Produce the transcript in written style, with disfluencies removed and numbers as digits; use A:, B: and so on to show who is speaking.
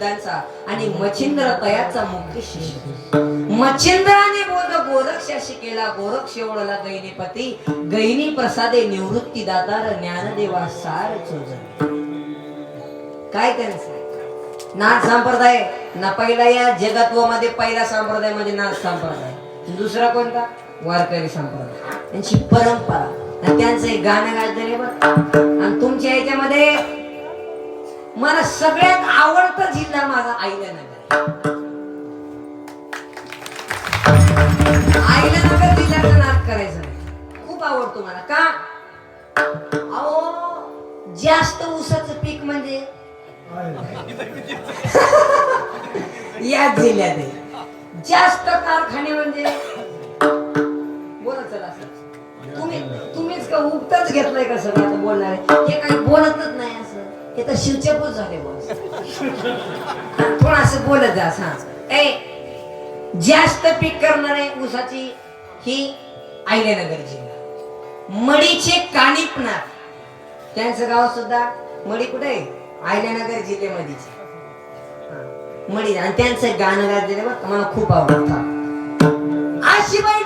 A: शब्दांचा आणि मच्छिंद्र तयाचा मुख्य शिष्य. मच्छिंद्राने बोध गोरक्षाशी केला, गोरक्ष ओळला गैनीपती, गैनी प्रसादे निवृत्ती दातार ज्ञानदेवा सार चोजन. काय त्यांचं नाथ संप्रदाय ना पहिला या जगत्वामध्ये पहिला संप्रदाय म्हणजे नाथ संप्रदाय. दुसरा कोणता? वारकरी संप्रदाय. त्यांची परंपरा आणि त्यांचं एक गाणं गायचं बरं. आणि तुमच्या याच्यामध्ये मला सगळ्यात आवडता जिल्हा माझा अहिल्यानगर. अहिल्यानगर जिल्ह्याचा नाद करायचा खूप आवडतो मला. का? अहो जास्त ऊसाचं पीक म्हणजे या जिल्ह्यात जास्त कारखाने म्हणजे बोला. चला तुम्हीच का उपताच घेतलाय का सगळं आता बोलणार हे काही बोलतच नाही असं. हे तर शिवचपूच झाले बोल. कोण असं बोलत जा सांग. जास्त पीक करणारे ऊसाची ही अहिल्यानगर जिल्हा. मडीचे कानिपनाथ त्यांचं गाव सुद्धा मडी कुठे आहे? अहिल्यानगर जिल्ह्यामध्येच मडी. आणि त्यांचं गाणं गाजलेलं बघ मला खूप आवडतं. अशी बाई